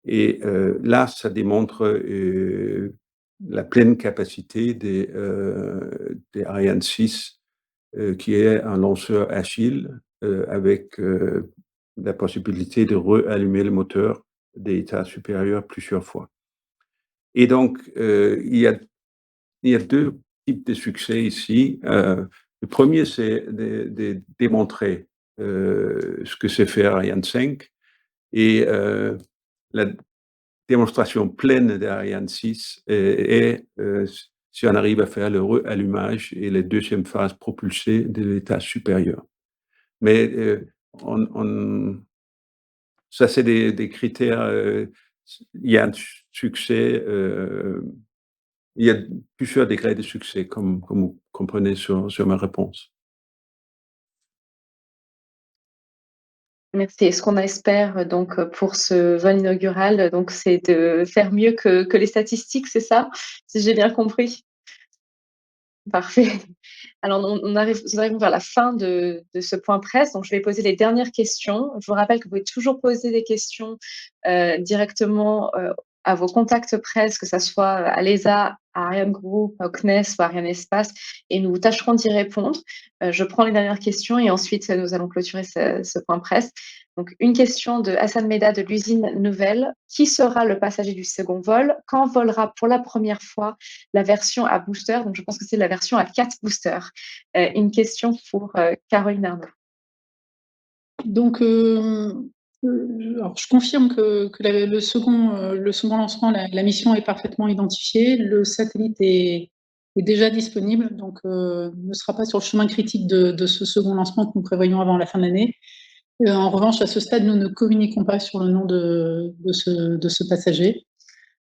et là, ça démontre la pleine capacité des Ariane 6, qui est un lanceur agile avec la possibilité de re-allumer le moteur des états supérieurs plusieurs fois. Et donc, il y a 2 types de succès ici. Le premier, c'est de démontrer ce que sait faire Ariane 5 et la démonstration pleine d'Ariane 6 est si on arrive à faire le re-allumage et la deuxième phase propulsée de l'étage supérieur. Mais ça, c'est des critères. Il y a un succès, il y a plusieurs degrés de succès, comme vous comprenez sur ma réponse. Merci. Et ce qu'on espère donc pour ce vol inaugural, donc c'est de faire mieux que les statistiques, c'est ça? Si j'ai bien compris? Parfait. Alors nous arrivons vers la fin de ce point presse, donc je vais poser les dernières questions. Je vous rappelle que vous pouvez toujours poser des questions directement à vos contacts presse, que ça soit à l'ESA, à Ariane Group, au CNES ou à Ariane Espace, et nous tâcherons d'y répondre. Je prends les dernières questions et ensuite nous allons clôturer ce point presse. Donc, une question de Hassan Meda de l'usine Nouvelle. Qui sera le passager du second vol? Quand volera pour la première fois la version à booster? Donc, je pense que c'est la version à 4 boosters. Une question pour Caroline Arnaud. Donc, alors, je confirme que le second lancement, la mission est parfaitement identifiée. Le satellite est déjà disponible, donc ne sera pas sur le chemin critique de ce second lancement que nous prévoyons avant la fin de l'année. En revanche, à ce stade, nous ne communiquons pas sur le nom de ce passager.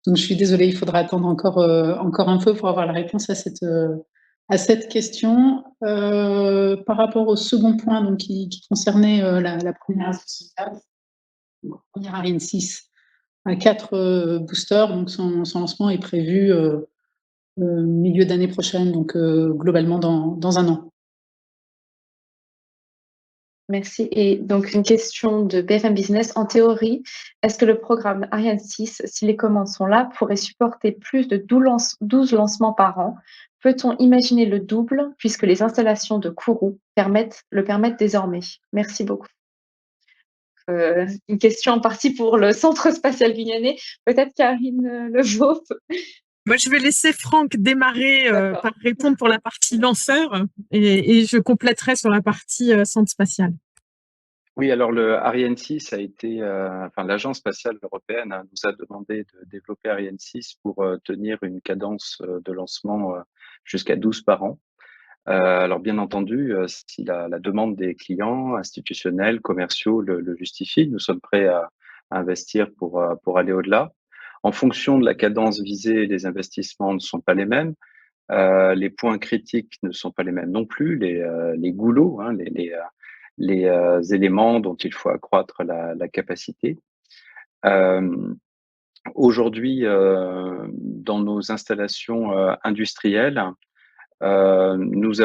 Donc, je suis désolée, il faudra attendre encore un peu pour avoir la réponse à cette question. Par rapport au second point, donc, qui concernait la première association, première Ariane 6 à 4 boosters, donc son lancement est prévu milieu d'année prochaine, donc globalement dans un an. Merci. Et donc, une question de BFM Business. En théorie, est-ce que le programme Ariane 6, si les commandes sont là, pourrait supporter plus de 12 lancements par an? Peut-on imaginer le double, puisque les installations de Kourou le permettent désormais? Merci beaucoup. Une question en partie pour le Centre spatial guyanais. Peut-être Karine Levaux. Moi, je vais laisser Franck démarrer par répondre pour la partie lanceur et je compléterai sur la partie centre spatial. Oui, alors le Ariane 6 a été, l'Agence spatiale européenne nous a demandé de développer Ariane 6 pour tenir une cadence de lancement jusqu'à 12 par an. Alors bien entendu, si la demande des clients institutionnels, commerciaux le justifie, nous sommes prêts à investir pour aller au-delà. En fonction de la cadence visée, les investissements ne sont pas les mêmes. Les points critiques ne sont pas les mêmes non plus. Les goulots, hein, les éléments dont il faut accroître la capacité. Aujourd'hui, dans nos installations industrielles, nous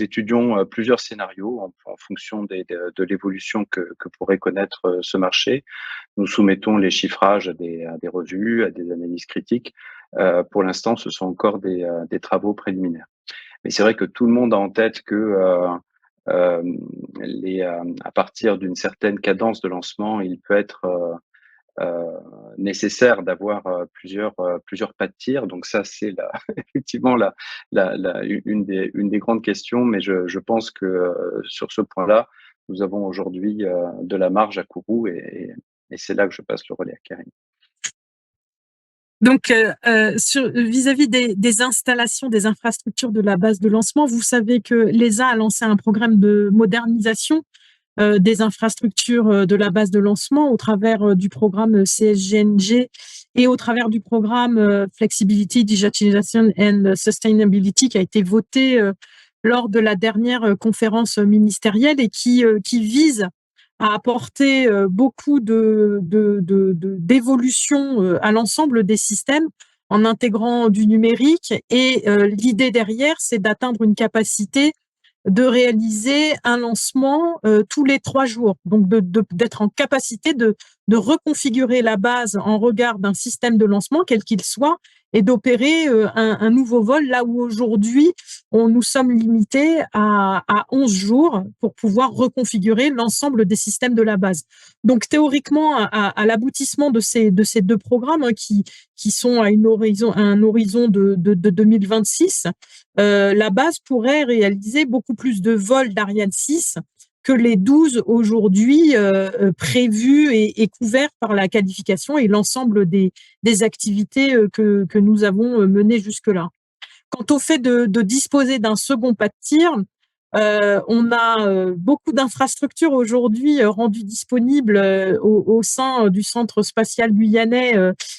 étudions plusieurs scénarios en fonction de l'évolution que pourrait connaître ce marché. Nous soumettons les chiffrages à des revues, à des analyses critiques. Pour l'instant, ce sont encore des travaux préliminaires. Mais c'est vrai que tout le monde a en tête que à partir d'une certaine cadence de lancement, il peut être nécessaire d'avoir plusieurs pas de tir. Donc ça, c'est effectivement une des grandes questions. Mais je pense que sur ce point-là, nous avons aujourd'hui de la marge à Kourou et c'est là que je passe le relais à Karine. Donc, vis-à-vis des installations, des infrastructures de la base de lancement, vous savez que l'ESA a lancé un programme de modernisation des infrastructures de la base de lancement au travers du programme CSGNG et au travers du programme Flexibility, Digitalization and Sustainability qui a été voté lors de la dernière conférence ministérielle et qui vise à apporter beaucoup d'évolutions à l'ensemble des systèmes en intégrant du numérique. Et l'idée derrière, c'est d'atteindre une capacité de réaliser un lancement tous les 3 jours, donc d'être en capacité de reconfigurer la base en regard d'un système de lancement, quel qu'il soit, et d'opérer un nouveau vol, là où aujourd'hui, nous sommes limités à 11 jours pour pouvoir reconfigurer l'ensemble des systèmes de la base. Donc théoriquement, à l'aboutissement de ces 2 programmes qui sont à un horizon de 2026, la base pourrait réaliser beaucoup plus de vols d'Ariane 6 que les 12 aujourd'hui prévus et couverts par la qualification et l'ensemble des activités que nous avons menées jusque-là. Quant au fait de disposer d'un second pas de tir, on a beaucoup d'infrastructures aujourd'hui rendues disponibles au sein du Centre spatial guyanais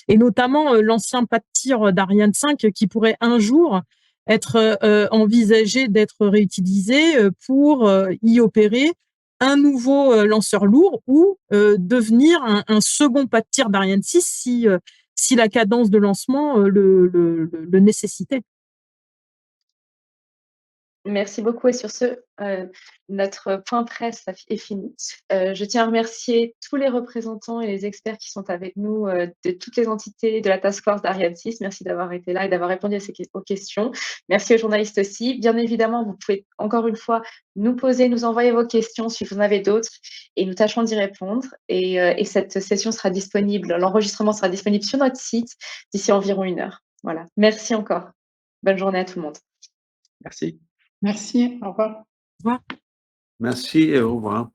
et notamment l'ancien pas de tir d'Ariane 5 qui pourrait un jour être envisagé d'être réutilisé pour y opérer un nouveau lanceur lourd ou devenir un second pas de tir d'Ariane 6 si la cadence de lancement le nécessitait. Merci beaucoup et sur ce, notre point presse est fini. Je tiens à remercier tous les représentants et les experts qui sont avec nous, de toutes les entités de la task force d'Ariane 6. Merci d'avoir été là et d'avoir répondu à aux questions. Merci aux journalistes aussi. Bien évidemment, vous pouvez encore une fois nous poser, nous envoyer vos questions si vous en avez d'autres et nous tâcherons d'y répondre et cette session sera disponible, l'enregistrement sera disponible sur notre site d'ici environ 1 heure. Voilà. Merci encore. Bonne journée à tout le monde. Merci. Merci, au revoir. Au revoir. Merci et au revoir.